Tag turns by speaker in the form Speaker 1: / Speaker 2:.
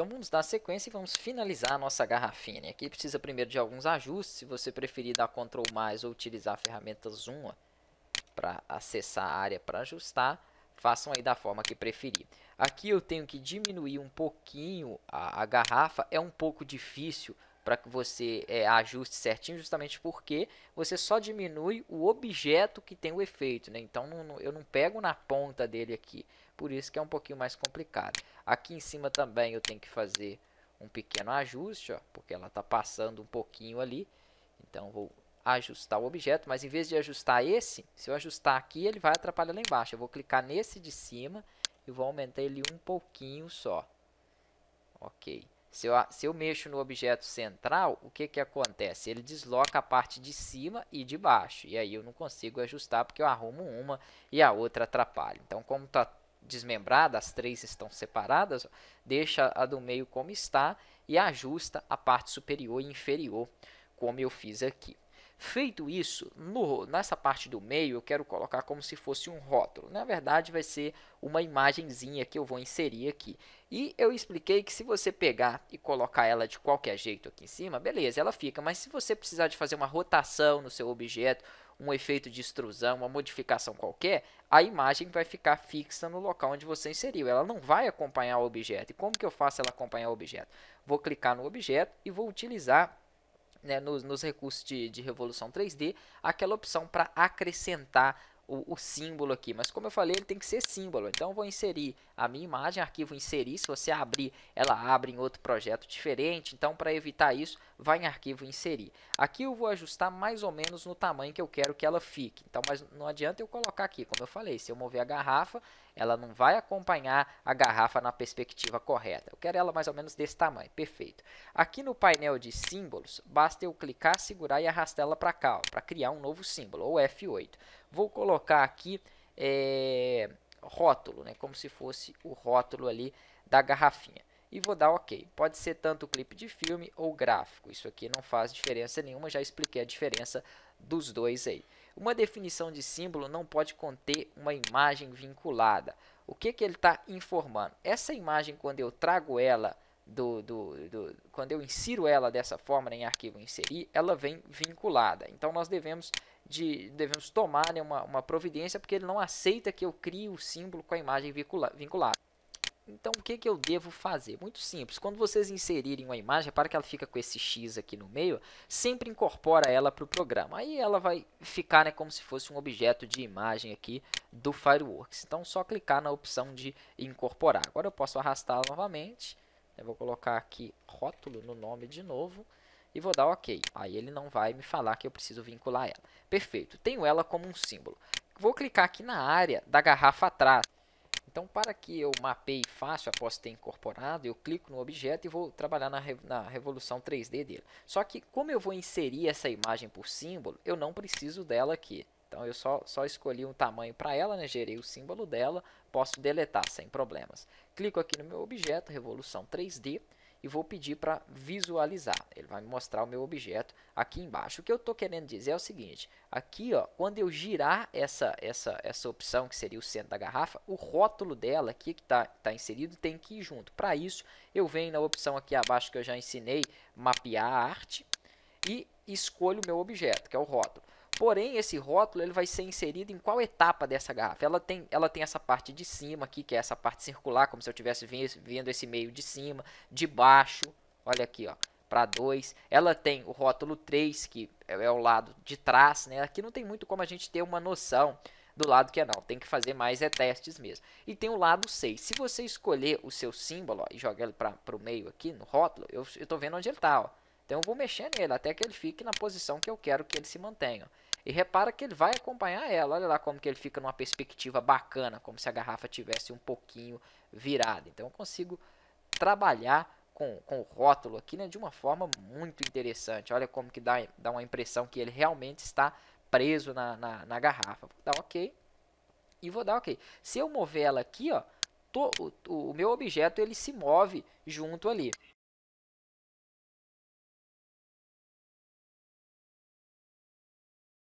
Speaker 1: Então vamos dar sequência e vamos finalizar a nossa garrafinha, né? Aqui precisa primeiro de alguns ajustes. Se você preferir dar Ctrl mais ou utilizar a ferramenta Zoom para acessar a área para ajustar, façam aí da forma que preferir. Aqui eu tenho que diminuir um pouquinho a garrafa, é um pouco difícil para que você ajuste certinho, justamente porque você só diminui o objeto que tem o efeito, né? Então eu não pego na ponta dele aqui, por isso que é um pouquinho mais complicado. Aqui em cima também eu tenho que fazer um pequeno ajuste, ó, porque ela está passando um pouquinho ali, então vou ajustar o objeto, mas em vez de ajustar esse, se eu ajustar aqui, ele vai atrapalhar lá embaixo. Eu vou clicar nesse de cima e vou aumentar ele um pouquinho só. Ok. Se eu mexo no objeto central, o que acontece? Ele desloca a parte de cima e de baixo. E aí eu não consigo ajustar porque eu arrumo uma e a outra atrapalha. Então, como está desmembrada, as três estão separadas, deixa a do meio como está e ajusta a parte superior e inferior, como eu fiz aqui. Feito isso, nessa parte do meio eu quero colocar como se fosse um rótulo. Na verdade vai ser uma imagenzinha que eu vou inserir aqui. E eu expliquei que se você pegar e colocar ela de qualquer jeito aqui em cima, beleza, ela fica. Mas se você precisar de fazer uma rotação no seu objeto, um efeito de extrusão, uma modificação qualquer, a imagem vai ficar fixa no local onde você inseriu. Ela não vai acompanhar o objeto. E como que eu faço ela acompanhar o objeto? Vou clicar no objeto e vou utilizar, né, nos recursos de Revolução 3D, aquela opção para acrescentar o símbolo aqui. Mas como eu falei, ele tem que ser símbolo. Então eu vou inserir a minha imagem, arquivo inserir. Se você abrir, ela abre em outro projeto diferente. Então para evitar isso, vai em arquivo inserir. Aqui eu vou ajustar mais ou menos no tamanho que eu quero que ela fique. Então, mas não adianta eu colocar aqui, como eu falei, se eu mover a garrafa, ela não vai acompanhar a garrafa na perspectiva correta. Eu quero ela mais ou menos desse tamanho, perfeito. Aqui no painel de símbolos, basta eu clicar, segurar e arrastar ela para cá, para criar um novo símbolo, ou F8. Vou colocar aqui rótulo, né, como se fosse o rótulo ali da garrafinha. E vou dar OK. Pode ser tanto clipe de filme ou gráfico. Isso aqui não faz diferença nenhuma, já expliquei a diferença dos dois aí. Uma definição de símbolo não pode conter uma imagem vinculada. O que ele está informando? Essa imagem, quando eu trago ela, quando eu insiro ela dessa forma, né, em arquivo inserir, ela vem vinculada. Então nós devemos tomar, né, uma providência, porque ele não aceita que eu crie o símbolo com a imagem vinculada. Então, o que eu devo fazer? Muito simples. Quando vocês inserirem uma imagem, para que ela fica com esse X aqui no meio, sempre incorpora ela para o programa. Aí ela vai ficar, né, como se fosse um objeto de imagem aqui do Fireworks. Então, só clicar na opção de incorporar. Agora eu posso arrastá-la novamente. Eu vou colocar aqui rótulo no nome de novo e vou dar OK. Aí ele não vai me falar que eu preciso vincular ela. Perfeito. Tenho ela como um símbolo. Vou clicar aqui na área da garrafa atrás. Então, para que eu mapeie fácil após ter incorporado, eu clico no objeto e vou trabalhar na revolução 3D dele. Só que, como eu vou inserir essa imagem por símbolo, eu não preciso dela aqui. Então, eu só escolhi um tamanho para ela, né? Gerei o símbolo dela, posso deletar sem problemas. Clico aqui no meu objeto, revolução 3D, e vou pedir para visualizar. Ele vai me mostrar o meu objeto aqui embaixo. O que eu estou querendo dizer é o seguinte: aqui, ó, quando eu girar essa opção, que seria o centro da garrafa, o rótulo dela aqui que está inserido tem que ir junto. Para isso, eu venho na opção aqui abaixo que eu já ensinei, mapear a arte, e escolho o meu objeto, que é o rótulo. Porém, esse rótulo ele vai ser inserido em qual etapa dessa garrafa? Ela tem essa parte de cima aqui, que é essa parte circular, como se eu estivesse vendo esse meio de cima, de baixo, olha aqui, ó, para 2. Ela tem o rótulo 3, que é o lado de trás, né? Aqui não tem muito como a gente ter uma noção do lado que é não, tem que fazer mais testes mesmo. E tem o lado 6. Se você escolher o seu símbolo, ó, e jogar ele para o meio aqui, no rótulo, eu estou vendo onde ele está, ó. Então eu vou mexer nele até que ele fique na posição que eu quero que ele se mantenha. E repara que ele vai acompanhar ela. Olha lá como que ele fica numa perspectiva bacana, como se a garrafa tivesse um pouquinho virada. Então eu consigo trabalhar com o rótulo aqui, né, de uma forma muito interessante. Olha como que dá uma impressão que ele realmente está preso na garrafa. Vou dar OK e vou dar OK. Se eu mover ela aqui, ó, o meu objeto ele se move junto ali.